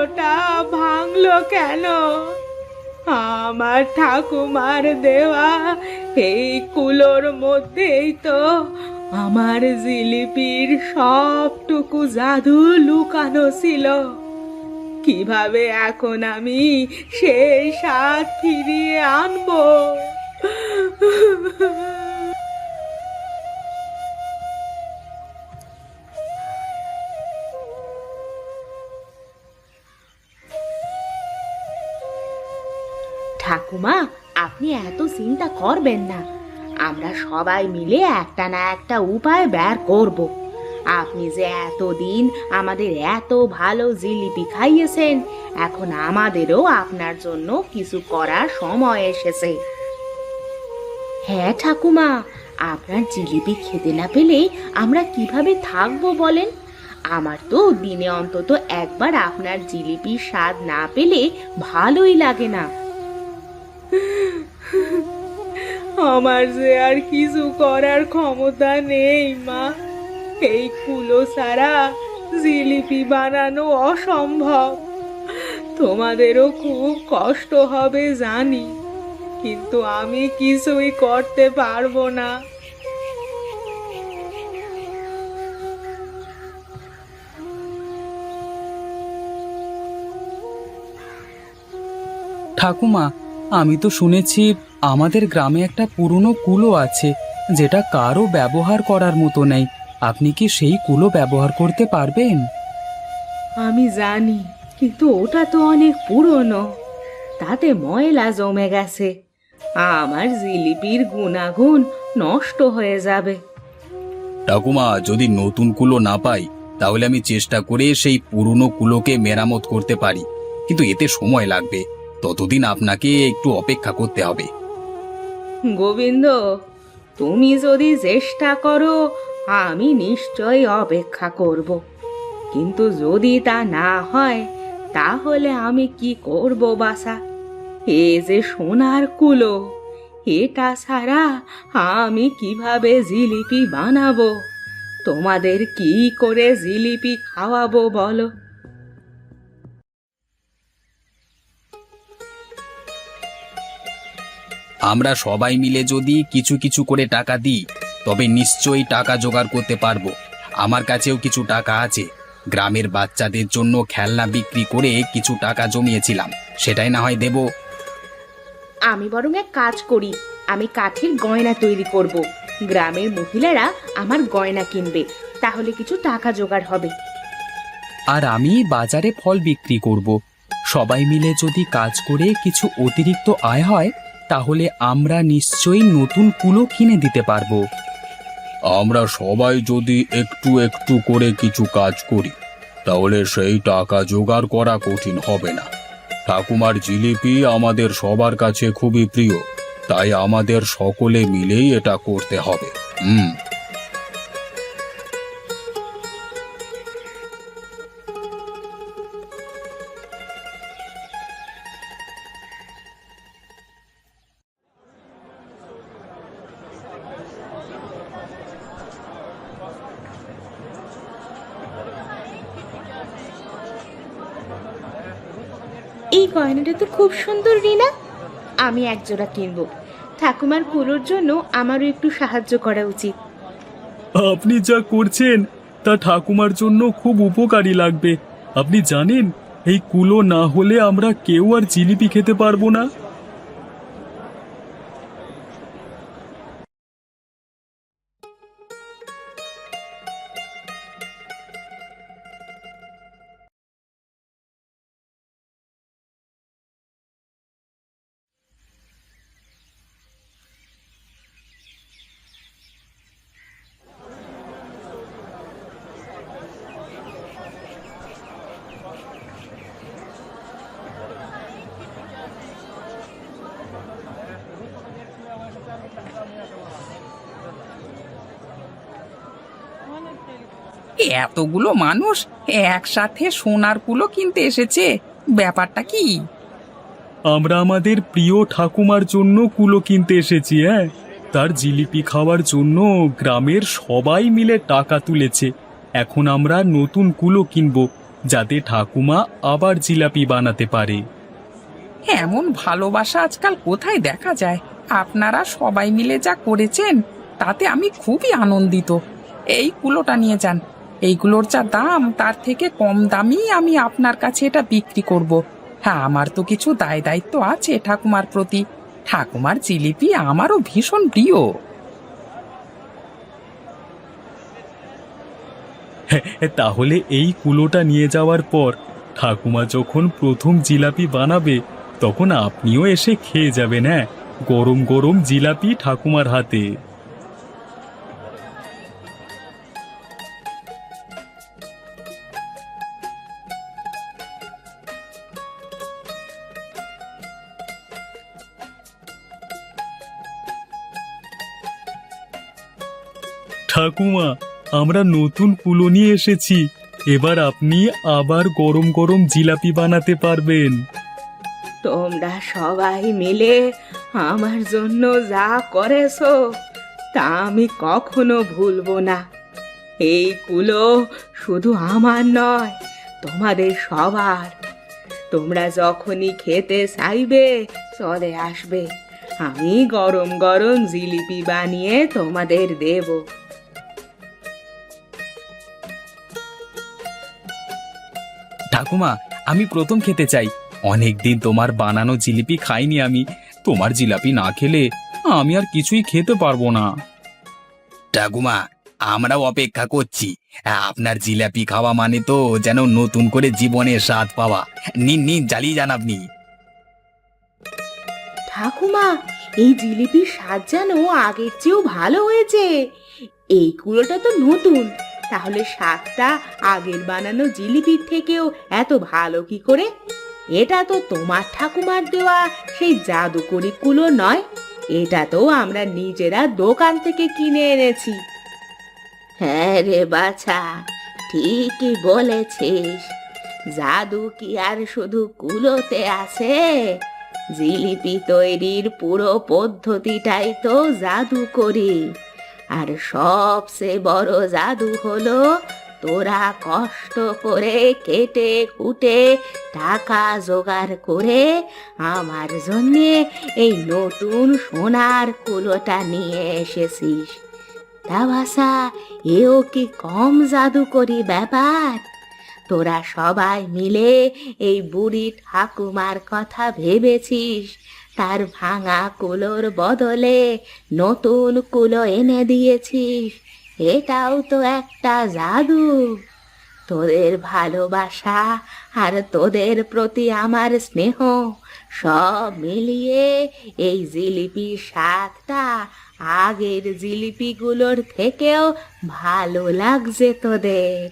কুলোটা ভাঙলো কেন? আমার ঠাকুমার দেওয়া এই কুলোর মধ্যেই তো আমার জিলিপির সবটুকু জাদু লুকানো ছিল। কিভাবে এখন আমি সেই স্বাদ ফিরিয়ে আনবো? ঠাকুমা, আপনি এত চিন্তা করবেন না। আমরা সবাই মিলে একটা না একটা উপায় বের করব। আপনি যে এতদিন আমাদের এত ভালো জিলিপি খাইয়েছেন, এখন আমাদেরও আপনার জন্য কিছু করার সময় এসেছে। হ্যাঁ ঠাকুমা, আপনার জিলিপি খেতে না পেলে আমরা কিভাবে থাকবো বলেন? আমার তো দিনে অন্তত একবার আপনার জিলিপির স্বাদ না পেলে ভালোই লাগে না। আমার যে আর কিছু করার ক্ষমতা নেই মা। এই কুলো ছাড়া জিলিপি বানানো অসম্ভব। তোমাদেরও খুব কষ্ট হবে জানি, কিন্তু আমি কিছুই করতে পারবো না। ঠাকুমা, আমি তো শুনেছি আমাদের গ্রামে একটা পুরনো কুলো আছে যেটা কারো ব্যবহার করার মতো নেই। আপনি কি সেই কুলো ব্যবহার করতে পারবেন? আমি জানি, কিন্তু ওটা তো অনেক পুরনো, তাতে ময়লা জমে গেছে। আমার জিলিপির গুণাগুণ নষ্ট হয়ে যাবে। ঠাকুমা, যদি নতুন কুলো না পাই তাহলে আমি চেষ্টা করে সেই পুরনো কুলোকে মেরামত করতে পারি, কিন্তু এতে সময় লাগবে। ততদিন আপনাকে একটু অপেক্ষা করতে হবে। গোবিন্দ, তুমি যদি চেষ্টা করো আমি নিশ্চয়ই অপেক্ষা করব, কিন্তু যদি তা না হয় তাহলে আমি কি করব বাসা? এ যে সোনার কুলো, এটা ছাড়া আমি কিভাবে জিলিপি বানাবো? তোমাদের কি করে জিলিপি খাওয়াবো বলো? আমরা সবাই মিলে যদি কিছু কিছু করে টাকা দিই তবে নিশ্চয়ই টাকা জোগাড় করতে পারবো। আমার কাছেও কিছু টাকা আছে। গ্রামের বাচ্চাদের জন্য খেলনা বিক্রি করে কিছু টাকা জমিয়েছিলাম, সেটাই না হয় দেব। আমি বরং এক কাজ করি, আমি কাঠের গয়না তৈরি করব। গ্রামের মহিলারা আমার গয়না কিনবে, তাহলে কিছু টাকা জোগাড় হবে। আর আমি বাজারে ফল বিক্রি করব। সবাই মিলে যদি কাজ করে কিছু অতিরিক্ত আয় হয় তাহলে আমরা নিশ্চয়ই নতুন কুলো কিনে দিতে পারবো। আমরা সবাই যদি একটু একটু করে কিছু কাজ করি তাহলে সেই টাকা জোগাড় করা কঠিন হবে না। ঠাকুমার জিলিপি আমাদের সবার কাছে খুবই প্রিয়, তাই আমাদের সকলে মিলেই এটা করতে হবে। এই গয়নাটা তো খুব সুন্দর রিনা, আমি এক জোড়া কিনবো। ঠাকুমার কুলোর জন্য আমারও একটু সাহায্য করা উচিত। আপনি যা করছেন তা ঠাকুমার জন্য খুব উপকারী লাগবে। আপনি জানেন, এই কুলো না হলে আমরা কেউ আর জিলিপি খেতে পারবো না। এতগুলো মানুষ একসাথে সোনার কুলো কিনতে এসেছে, ব্যাপারটা কি? আমরা আমাদের প্রিয় ঠাকুমার জন্য কুলো কিনতে এসেছি। তার জিলিপি খাওয়ার জন্য গ্রামের সবাই মিলে টাকা তুলেছে। এখন আমরা নতুন কুলো কিনবো, যাতে ঠাকুমা আবার জিলাপি বানাতে পারে। এমন ভালোবাসা আজকাল কোথায় দেখা যায়। আপনারা সবাই মিলে যা করেছেন তাতে আমি খুবই আনন্দিত। এই কুলোটা নিয়ে যান। এইগুলোর যা দাম তার থেকে কম দামেই আমি আপনার কাছে এটা বিক্রি করব। হ্যাঁ, আমার তো কিছু দায় দায়িত্ব আছে ঠাকুমার প্রতি। ঠাকুমার জিলিপি আমারও ভীষণ প্রিয়। তাহলে এই কুলোটা নিয়ে যাওয়ার পর ঠাকুমা যখন প্রথম জিলাপি বানাবে তখন আপনিও এসে খেয়ে যাবেন। হ্যাঁ, গরম গরম জিলাপি ঠাকুমার হাতে। ঠাকুমা, আমরা নতুন কুলো নিয়ে এসেছি। এবার আপনি আবার গরম গরম জিলাপি বানাতে পারবেন। তোমরা সবাই মিলে আমার জন্য যা করেছো তা আমি কখনো ভুলবো না। এই কুলো শুধু আমার নয়, তোমাদের সবার। তোমরা যখনই খেতে চাইবে চলে আসবে, আমি গরম গরম জিলিপি বানিয়ে তোমাদের দেব। ঠাকুমা, আমি প্রথম খেতে চাই। অনেকদিন তোমার বানানো জিলিপি খাইনি আমি। তোমার জিলাপি না খেলে আমি আর কিছুই খেতে পারবো না। ঠাকুমা, আমরাও অপেক্ষা করছি। আপনার জিলাপি খাওয়া মানে তো যেন নতুন করে জীবনের স্বাদ পাওয়া। নিন নিন, জ্বালিয়ে যান আপনি। ঠাকুমা, এই জিলিপির স্বাদ যেন আগের চেয়েও ভালো হয়েছে। এই কুলোটা তো নতুন, তাহলে স্বাদটা আগের বানানো জিলিপির থেকেও এত ভালো কি করে? এটা তো তোমার ঠাকুমার দেওয়া সেই জাদুকরি কুলো নয়, এটা তো আমরা নিজেরা দোকান থেকে কিনে এনেছি। হ্যাঁ রে বাছা, ঠিকই বলেছিস। জাদু কি আর শুধু কুলোতে আছে? জিলিপি তৈরির পুরো পদ্ধতিটাই তো জাদু করি। আর সবচেয়ে বড় জাদু হলো তোরা কষ্ট করে কেটে কুটে টাকা জোগাড় করে আমার জন্যে এই নতুন সোনার কুলোটা নিয়ে এসেছিস। তা বাসা, এও কি কম জাদুকরি ব্যাপার? তোরা সবাই মিলে এই বুড়ি ঠাকুমার কথা ভেবেছিস, তার ভাঙা কুলোর বদলে নতুন কুলো এনে দিয়েছিস। এটাও তো একটা জাদু। তোদের ভালোবাসা আর তোদের প্রতি আমার স্নেহ সব মিলিয়ে এই জিলিপির স্বাদটা আগের জিলিপিগুলোর থেকেও ভালো লাগছে তোদের।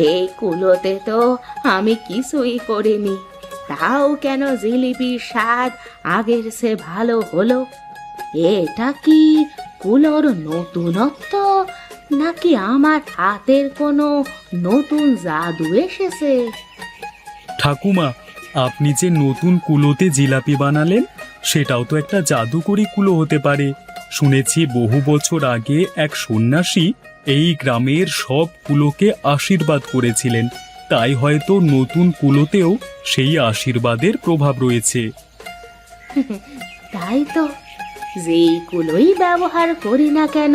এই কুলোতে তো আমি কিছুই করিনি, তাও কেন জিলিপির স্বাদ আগের সে ভালো হলো? এটা কি কুলোর নতুনত্ব, নাকি আমার হাতের কোনো নতুন জাদু এসেছে? ঠাকুমা, আপনি যে নতুন কুলোতে জিলাপি বানালেন সেটাও তো একটা জাদুকরি কুলো হতে পারে। শুনেছি বহু বছর আগে এক সন্ন্যাসী এই গ্রামের সব কুলোকে আশীর্বাদ করেছিলেন। তাই হয়তো নতুন কুলোতেও সেই আশীর্বাদের প্রভাব রয়েছে। তাই তো, যেই কুলোই ব্যবহার করি না কেন,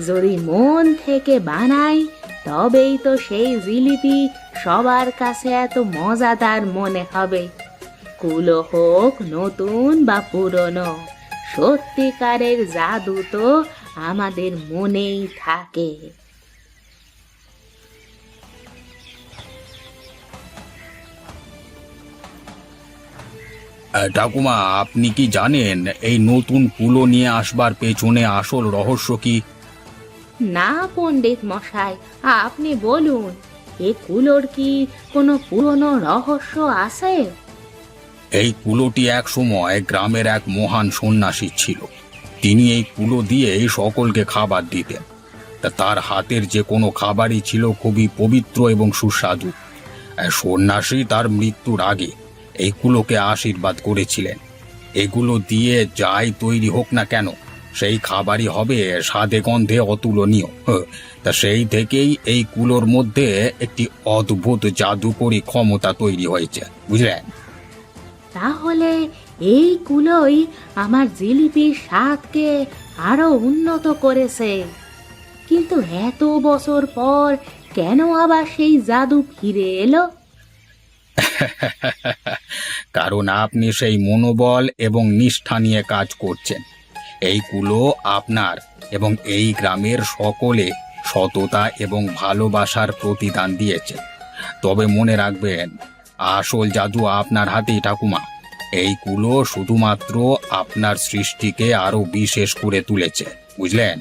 যদি মন থেকে বানাই তবেই তো সেই জিলিপি সবার কাছে এত মজাদার মনে হবে। কুলো হোক নতুন বা পুরনো, সত্যিকারের জাদু তো আমাদের মনেই থাকে। ঠাকুমা, আপনি কি জানেন এই নতুন কুলো নিয়ে আসবার পেছনে আসল রহস্য কি? না পণ্ডিত মশাই, আপনি বলুন, এ কুলোর কি কোনো পুরনো রহস্য আছে? এই কুলোটি এক সময় গ্রামের এক মহান সন্ন্যাসী ছিল। তিনি এই কুলো দিয়ে সকলকে খাবার দিতেন। তা তার হাতের যে কোনো খাবারই ছিল খুবই পবিত্র এবং সুস্বাদু। সন্ন্যাসী তার মৃত্যুর আগে এই কুলোকে আশীর্বাদ করেছিলেন, এগুলো দিয়ে যাই তৈরি হোক না কেন সেই খাবারই হবে স্বাদে গন্ধে অতুলনীয়। তা সেই থেকেই এই কুলোর মধ্যে একটি অদ্ভুত জাদুকরী ক্ষমতা তৈরি হয়েছে, বুঝলেন? তাহলে এই কুলোই আমার জিলিপির স্বাদকে আরো উন্নত করেছে। কিন্তু এত বছর পর কেন আবার সেই জাদু ফিরে এলো? কারণ আপনি সেই মনোবল এবং নিষ্ঠা নিয়ে কাজ করছেন। এই কুলো আপনার এবং এই গ্রামের সকলে সততা এবং ভালোবাসার প্রতিদান দিয়েছে। তবে মনে রাখবেন, আসল জাদু আপনার হাতেই ঠাকুমা। এই কুলো শুধুমাত্র আপনার সৃষ্টিকে আরো বিশেষ করে তুলেছে, বুঝলেন?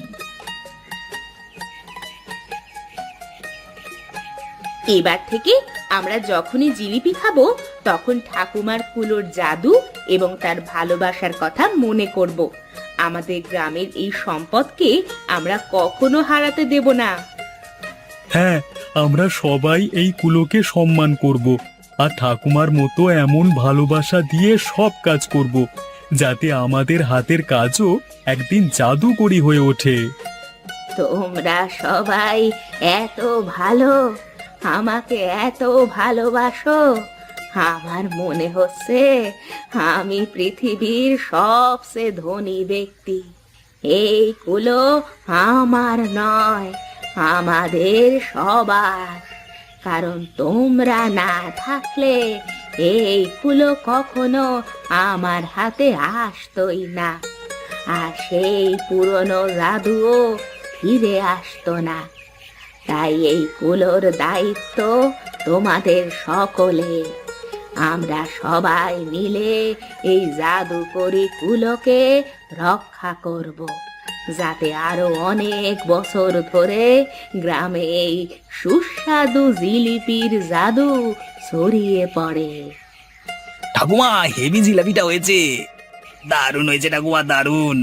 এবার থেকে আমরা যখনই জিলিপি খাবো তখন ঠাকুমার কুলোর জাদু এবং তার ভালোবাসার কথা মনে করব। আমাদের গ্রামের এই সম্পদকে আমরা কখনো হারাতে দেব না। হ্যাঁ, আমরা সবাই এই কুলোকে সম্মান করব আর ঠাকুমার মতো এমন ভালোবাসা দিয়ে সব কাজ করব যাতে আমাদের হাতের কাজও একদিন জাদুকরি হয়ে ওঠে। তোমরা সবাই এত ভালো, আমাকে এত ভালোবাসো, আমার মনে হচ্ছে আমি পৃথিবীর সবচেয়ে ধনী ব্যক্তি। এই কুলো আমার নয়, আমাদের সবার। কারণ তোমরা না থাকলে এই কুলো কখনো আমার হাতে আসতোই না, আর সেই পুরনো জাদুও ফিরে আসতো না। তাই এই কুলোর দায়িত্ব তোমাদের সকলের। আমরা সবাই মিলে এই জাদুকরি কুলোকে রক্ষা করব, যাতে আরো অনেক বছর ধরে গ্রামে এই সুস্বাদু জিলিপির জাদু ছড়িয়ে পড়ে। ঠাকুমা, হেভি জিলাপিটা হয়েছে, দারুণ হয়েছে ঠাকুমা, দারুণ।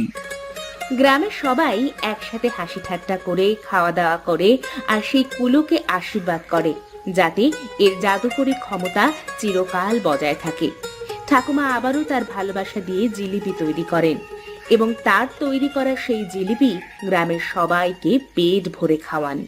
গ্রামের সবাই একসাথে হাসি ঠাট্টা করে খাওয়া দাওয়া করে আর সেই কুলোকে আশীর্বাদ করে যাতে এর জাদুকরী ক্ষমতা চিরকাল বজায় থাকে। ঠাকুমা আবারও তার ভালোবাসা দিয়ে জিলিপি তৈরি করেন এবং তার তৈরি করা সেই জিলিপি গ্রামের সবাইকে পেট ভরে খাওয়ান।